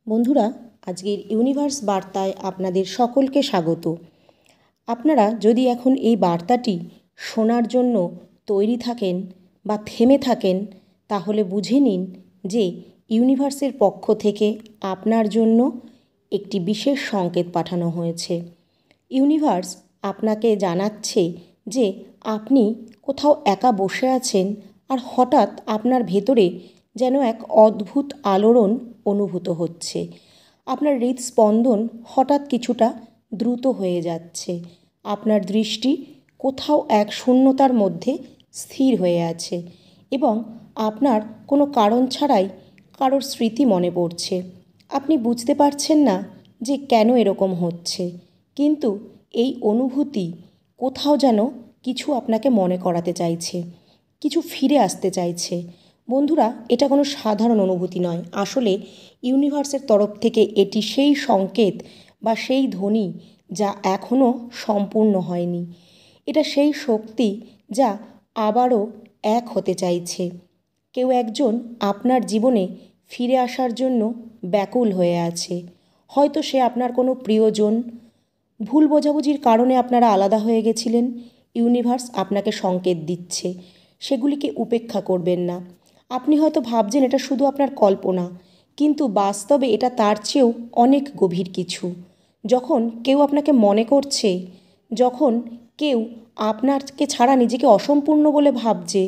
বন্ধুরা, আজকের ইউনিভার্স বার্তায় আপনাদের সকলকে স্বাগত। আপনারা যদি এখন এই বার্তাটি শোনার জন্য তৈরি থাকেন বা থেমে থাকেন, তাহলে বুঝে নিন যে ইউনিভার্সের পক্ষ থেকে আপনার জন্য একটি বিশেষ সংকেত পাঠানো হয়েছে। ইউনিভার্স আপনাকে জানাচ্ছে যে আপনি কোথাও একা বসে আছেন আর হঠাৎ আপনার ভেতরে যেন এক অদ্ভুত আলোড়ন অনুভূত হচ্ছে। আপনার হৃদস্পন্দন হঠাৎ কিছুটা দ্রুত হয়ে যাচ্ছে। আপনার দৃষ্টি কোথাও এক শূন্যতার মধ্যে স্থির হয়ে আছে এবং আপনার কোনো কারণ ছাড়াই কারোর স্মৃতি মনে পড়ছে। আপনি বুঝতে পারছেন না যে কেন এরকম হচ্ছে, কিন্তু এই অনুভূতি কোথাও যেন কিছু আপনাকে মনে করাতে চাইছে, কিছু ফিরে আসতে চাইছে। বন্ধুরা, এটা কোনো সাধারণ অনুভূতি নয়। আসলে ইউনিভার্সের তরফ থেকে এটি সেই সংকেত বা সেই ধ্বনি যা এখনও সম্পূর্ণ হয়নি। এটা সেই শক্তি যা আবারও এক হতে চাইছে। কেউ একজন আপনার জীবনে ফিরে আসার জন্য ব্যাকুল হয়ে আছে। হয়তো সে আপনার কোনো প্রিয়জন, ভুল বোঝাবুঝির কারণে আপনারা আলাদা হয়ে গেছিলেন। ইউনিভার্স আপনাকে সংকেত দিচ্ছে, সেগুলিকে উপেক্ষা করবেন না। আপনি হয়তো ভাবছেন এটা শুধু আপনার কল্পনা, কিন্তু বাস্তবে এটা তার চেয়েও অনেক গভীর কিছু। যখন কেউ আপনাকে মনে করছে, যখন কেউ আপনাকে ছাড়া নিজেকে অসম্পূর্ণ বলে ভাবছে,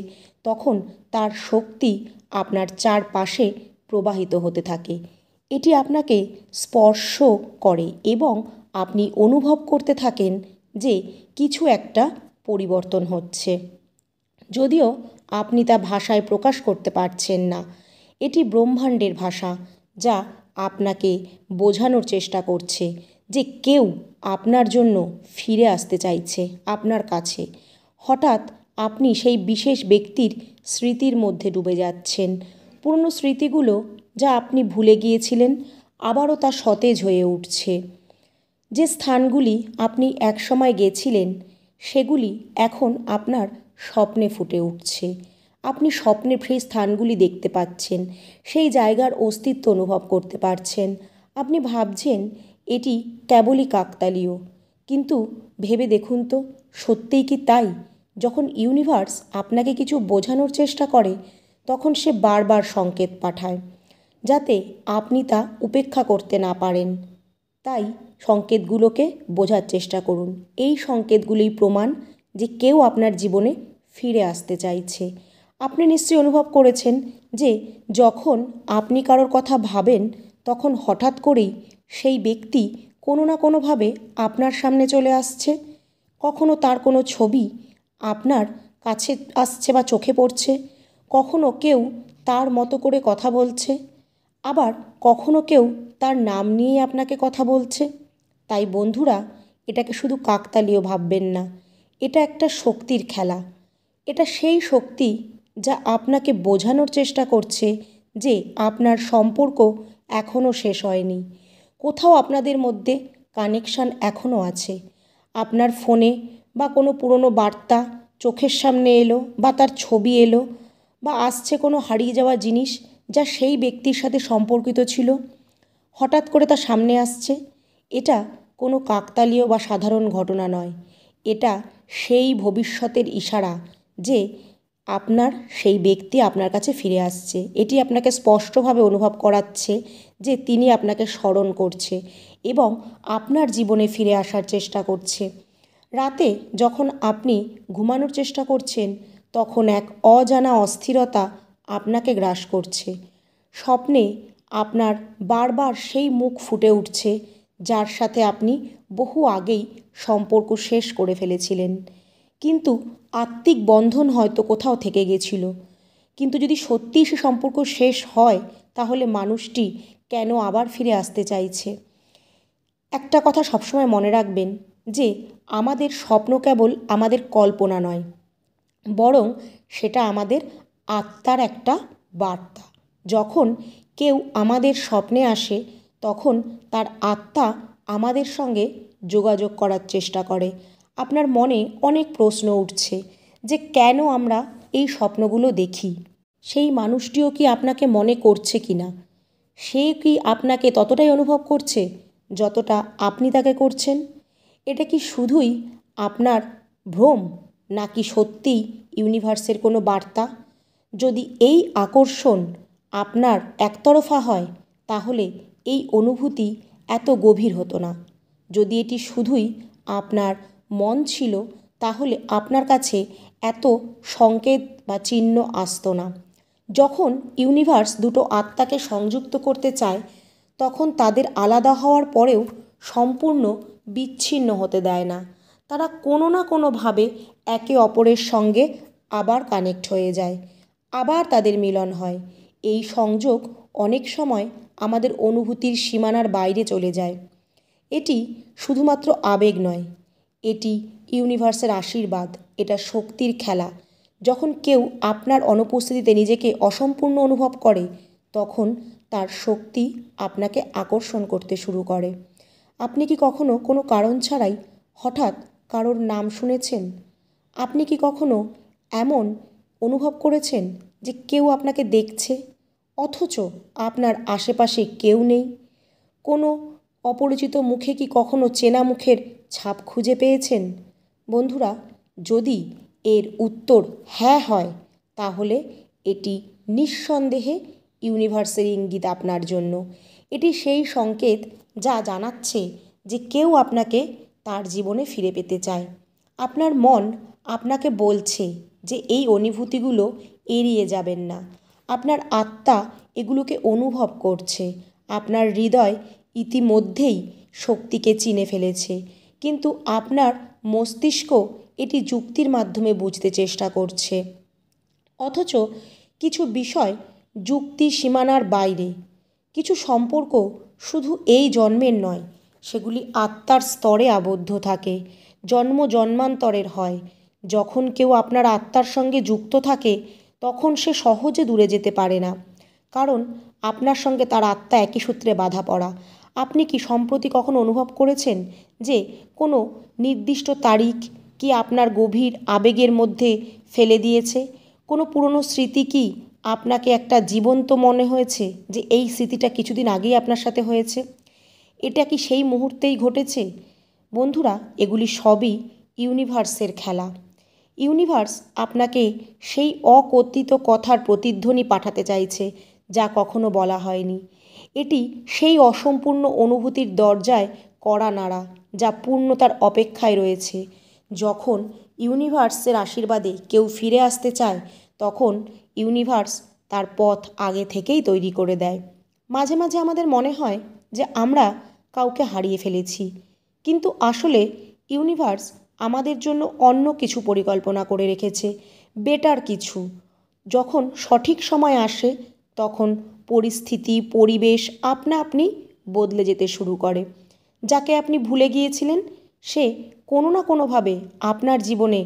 তখন তার শক্তি আপনার চারপাশে প্রবাহিত হতে থাকে। এটি আপনাকে স্পর্শ করে এবং আপনি অনুভব করতে থাকেন যে কিছু একটা পরিবর্তন হচ্ছে, যদিও আপনি তা ভাষায় প্রকাশ করতে পারছেন না। এটি ব্রহ্মাণ্ডের ভাষা, যা আপনাকে বোঝানোর চেষ্টা করছে যে কেউ আপনার জন্য ফিরে আসতে চাইছে আপনার কাছে। হঠাৎ আপনি সেই বিশেষ ব্যক্তির স্মৃতির মধ্যে ডুবে যাচ্ছেন। পুরনো স্মৃতিগুলো যা আপনি ভুলে গিয়েছিলেন আবারও তা সতেজ হয়ে উঠছে। যে স্থানগুলি আপনি একসময় গেছিলেন সেগুলি এখন আপনার স্বপ্নে ফুটে উঠছে। আপনি স্বপ্নে সেই স্থানগুলি দেখতে পাচ্ছেন, সেই জায়গার অস্তিত্ব অনুভব করতে পারছেন। আপনি ভাবছেন এটি কেবলই কাকতালীয়, কিন্তু ভেবে দেখুন তো, সত্যিই কি তাই? যখন ইউনিভার্স আপনাকে কিছু বোঝানোর চেষ্টা করে, তখন সে বারবার সংকেত পাঠায় যাতে আপনি তা উপেক্ষা করতে না পারেন। তাই সংকেতগুলোকে বোঝার চেষ্টা করুন। এই সংকেতগুলোই প্রমাণ যে কেউ আপনার জীবনে ফিরে আসতে চাইছে। আপনি নিশ্চয়ই অনুভব করেছেন যে যখন আপনি কারোর কথা ভাবেন, তখন হঠাৎ করেই সেই ব্যক্তি কোনো না কোনোভাবে আপনার সামনে চলে আসছে। কখনো তার কোনো ছবি আপনার কাছে আসছে বা চোখে পড়ছে, কখনো কেউ তার মতো করে কথা বলছে, আবার কখনো কেউ তার নাম নিয়ে আপনাকে কথা বলছে। তাই বন্ধুরা, এটাকে শুধু কাকতালীয় ভাববেন না, এটা একটা শক্তির খেলা। এটা সেই শক্তি যা আপনাকে বোঝানোর চেষ্টা করছে যে আপনার সম্পর্ক এখনও শেষ হয়নি। কোথাও আপনাদের মধ্যে কানেকশান এখনও আছে। আপনার ফোনে বা কোনো পুরনো বার্তা চোখের সামনে এলো, বা তার ছবি এলো, বা আসছে কোনো হারিয়ে যাওয়া জিনিস যা সেই ব্যক্তির সাথে সম্পর্কিত ছিল, হঠাৎ করে তা সামনে আসছে। এটা কোনো কাকতালীয় বা সাধারণ ঘটনা নয়। এটা সেই ভবিষ্যতের ইশারা যে আপনার সেই ব্যক্তি আপনার কাছে ফিরে আসছে। এটি আপনাকে স্পষ্টভাবে অনুভব করাচ্ছে যে তিনি আপনাকে স্মরণ করছে এবং আপনার জীবনে ফিরে আসার চেষ্টা করছে। রাতে যখন আপনি ঘুমানোর চেষ্টা করছেন, তখন এক অজানা অস্থিরতা আপনাকে গ্রাস করছে। স্বপ্নে আপনার বারবার সেই মুখ ফুটে উঠছে যার সাথে আপনি বহু আগেই সম্পর্ক শেষ করে ফেলেছিলেন, কিন্তু আত্মিক বন্ধন হয়তো কোথাও থেকে গেছিল। কিন্তু যদি সত্যিই সে সম্পর্ক শেষ হয়, তাহলে মানুষটি কেন আবার ফিরে আসতে চাইছে? একটা কথা সবসময় মনে রাখবেন যে আমাদের স্বপ্ন কেবল আমাদের কল্পনা নয়, বরং সেটা আমাদের আত্মার একটা বার্তা। যখন কেউ আমাদের স্বপ্নে আসে, তখন তার আত্মা আমাদের সঙ্গে যোগাযোগ করার চেষ্টা করে। আপনার মনে অনেক প্রশ্ন উঠছে যে কেন আমরা এই স্বপ্নগুলো দেখি? সেই মানুষটিও কি আপনাকে মনে করছে কি না? সে কি আপনাকে ততটাই অনুভব করছে যতটা আপনি তাকে করছেন? এটা কি শুধুই আপনার ভ্রম, নাকি সত্যিই ইউনিভার্সের কোনো বার্তা? যদি এই আকর্ষণ আপনার একতরফা হয়, তাহলে এই অনুভূতি এত গভীর হতো না। যদি এটি শুধুই আপনার মন ছিল, তাহলে আপনার কাছে এত সংকেত বা চিহ্ন আসতো না। যখন ইউনিভার্স দুটো আত্মাকে সংযুক্ত করতে চায়, তখন তাদের আলাদা হওয়ার পরেও সম্পূর্ণ বিচ্ছিন্ন হতে দেয় না। তারা কোনো না কোনোভাবে একে অপরের সঙ্গে আবার কানেক্ট হয়ে যায়, আবার তাদের মিলন হয়। এই সংযোগ অনেক সময় আমাদের অনুভূতির সীমানার বাইরে চলে যায়। এটি শুধুমাত্র আবেগ নয়, এটি ইউনিভার্সের আশীর্বাদ, এটা শক্তির খেলা। যখন কেউ আপনার অনুপস্থিতিতে নিজেকে অসম্পূর্ণ অনুভব করে, তখন তার শক্তি আপনাকে আকর্ষণ করতে শুরু করে। আপনি কি কখনো কোনো কারণ ছাড়াই হঠাৎ কারোর নাম শুনেছেন? আপনি কি কখনো এমন অনুভব করেছেন যে কেউ আপনাকে দেখছে, অথচ আপনার আশেপাশে কেউ নেই? কোনো অপরিচিত মুখে কি কখনো চেনা মুখের ছাপ খুঁজে পেয়েছেন? বন্ধুরা, যদি এর উত্তর হ্যাঁ হয়, তাহলে এটি নিঃসন্দেহে ইউনিভার্সের ইঙ্গিত আপনার জন্য। এটি সেই সংকেত যা জানাচ্ছে যে কেউ আপনাকে তার জীবনে ফিরে পেতে চায়। আপনার মন আপনাকে বলছে যে এই অনুভূতিগুলো এড়িয়ে যাবেন না। আপনার আত্মা এগুলোকে অনুভব করছে। আপনার হৃদয় ইতিমধ্যেই শক্তিকে চিনে ফেলেছে, কিন্তু আপনার মস্তিষ্ক এটি যুক্তির মাধ্যমে বুঝতে চেষ্টা করছে। অথচ কিছু বিষয় যুক্তি সীমানার বাইরে। কিছু সম্পর্ক শুধু এই জন্মের নয়, সেগুলি আত্মার স্তরে আবদ্ধ থাকে, জন্ম জন্মান্তরের হয়। যখন কেউ আপনার আত্মার সঙ্গে যুক্ত থাকে, তখন সে সহজে দূরে যেতে পারে না, কারণ আপনার সঙ্গে তার আত্মা একই সূত্রে বাঁধা পড়া। আপনি কি সম্প্রতি কখনো অনুভব করেছেন যে কোনো নির্দিষ্ট তারিখ কি আপনার গভীর আবেগের মধ্যে ফেলে দিয়েছে? কোনো পুরনো স্মৃতি কি আপনাকে একটা জীবন্ত মনে হয়েছে যে এই স্মৃতিটা কিছুদিন আগেই আপনার সাথে হয়েছে? এটা কি সেই মুহূর্তেই ঘটেছে? বন্ধুরা, এগুলি সবই ইউনিভার্সের খেলা। ইউনিভার্স আপনাকে সেই অকথিত কথার প্রতিধ্বনি পাঠাতে চাইছে যা কখনো বলা হয়নি। এটি সেই অসম্পূর্ণ অনুভূতির দরজায় কড়া নাড়া যা পূর্ণতার অপেক্ষায় রয়েছে। যখন ইউনিভার্সের আশীর্বাদে কেউ ফিরে আসতে চায়, তখন ইউনিভার্স তার পথ আগে থেকেই তৈরি করে দেয়। মাঝে মাঝে আমাদের মনে হয় যে আমরা কাউকে হারিয়ে ফেলেছি, কিন্তু আসলে ইউনিভার্স আমাদের জন্য অন্য কিছু পরিকল্পনা করে রেখেছে, বেটার কিছু। যখন সঠিক সময় আসে, তখন পরিস্থিতি, পরিবেশ আপনা আপনি বদলে যেতে শুরু করে। যাকে আপনি ভুলে গিয়েছিলেন, সে কোনো না কোনোভাবে আপনার জীবনে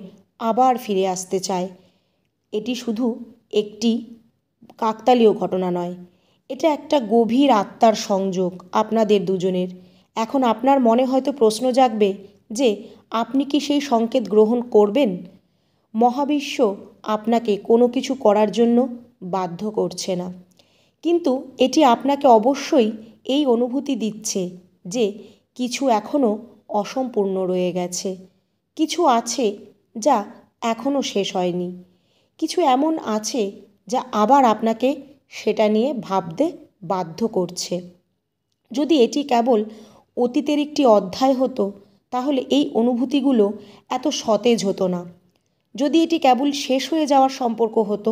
আবার ফিরে আসতে চায়। এটি শুধু একটি কাকতালীয় ঘটনা নয়, এটা একটা গভীর আত্মার সংযোগ আপনাদের দুজনের। এখন আপনার মনে হয়তো প্রশ্ন জাগবে যে আপনি কি সেই সংকেত গ্রহণ করবেন? মহাবিশ্ব আপনাকে কোনো কিছু করার জন্য বাধ্য করছে না, কিন্তু এটি আপনাকে অবশ্যই এই অনুভূতি দিচ্ছে যে কিছু এখনও অসম্পূর্ণ রয়ে গেছে, কিছু আছে যা এখনও শেষ হয়নি, কিছু এমন আছে যা আবার আপনাকে সেটা নিয়ে ভাবতে বাধ্য করছে। যদি এটি কেবল অতীতের একটি অধ্যায় হতো, তাহলে এই অনুভূতিগুলো এত সতেজ হতো না। যদি এটি কেবল শেষ হয়ে যাওয়ার সম্পর্ক হতো,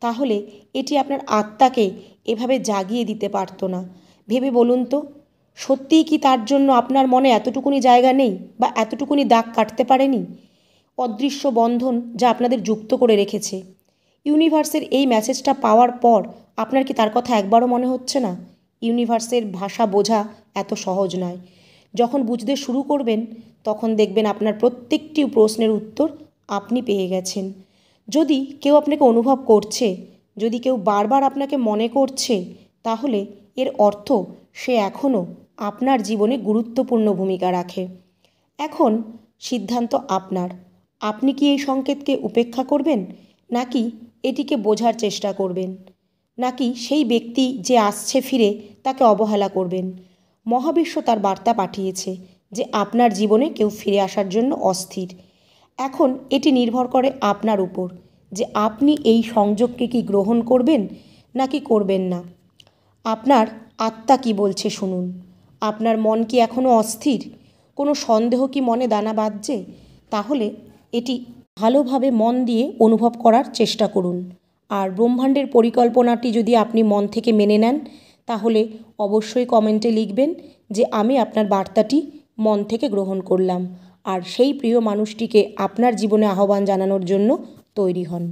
তাহলে এটি আপনার আত্মাকে এভাবে জাগিয়ে দিতে পারতো না। ভেবে বলুন তো, সত্যিই কি তার জন্য আপনার মনে এতটুকুনি জায়গা নেই, বা এতটুকুনি দাগ কাটতে পারেনি? অদৃশ্য বন্ধন যা আপনাদের যুক্ত করে রেখেছে। ইউনিভার্সের এই মেসেজটা পাওয়ার পর আপনার কি তার কথা একবারও মনে হচ্ছে না? ইউনিভার্সের ভাষা বোঝা এত সহজ নয়। যখন বুঝতে শুরু করবেন, তখন দেখবেন আপনার প্রত্যেকটি প্রশ্নের উত্তর আপনি পেয়ে গেছেন। যদি কেউ আপনাকে অনুভব করছে, যদি কেউ বারবার আপনাকে মনে করছে, তাহলে এর অর্থ সে এখনও আপনার জীবনে গুরুত্বপূর্ণ ভূমিকা রাখে। এখন সিদ্ধান্ত আপনার। আপনি কি এই সংকেতকে উপেক্ষা করবেন, নাকি এটিকে বোঝার চেষ্টা করবেন? নাকি সেই ব্যক্তি যে আসছে ফিরে তাকে অবহেলা করবেন? মহাবিশ্ব তার বার্তা পাঠিয়েছে যে আপনার জীবনে কেউ ফিরে আসার জন্য অস্থির। এখন এটি নির্ভর করে আপনার উপর যে আপনি এই সংযোগকে কি গ্রহণ করবেন নাকি করবেন না। আপনার আত্মা কি বলছে শুনুন। আপনার মন কি এখনও অস্থির? কোনো সন্দেহ কি মনে দানা বাঁধছে? তাহলে এটি ভালোভাবে মন দিয়ে অনুভব করার চেষ্টা করুন। আর ব্রহ্মাণ্ডের পরিকল্পনাটি যদি আপনি মন থেকে মেনে নেন, তাহলে অবশ্যই কমেন্টে লিখবেন যে আমি আপনার বার্তাটি মন থেকে গ্রহণ করলাম। আর সেই প্রিয় মানুষটিকে আপনার জীবনে আহ্বান জানানোর জন্য তৈরি হন।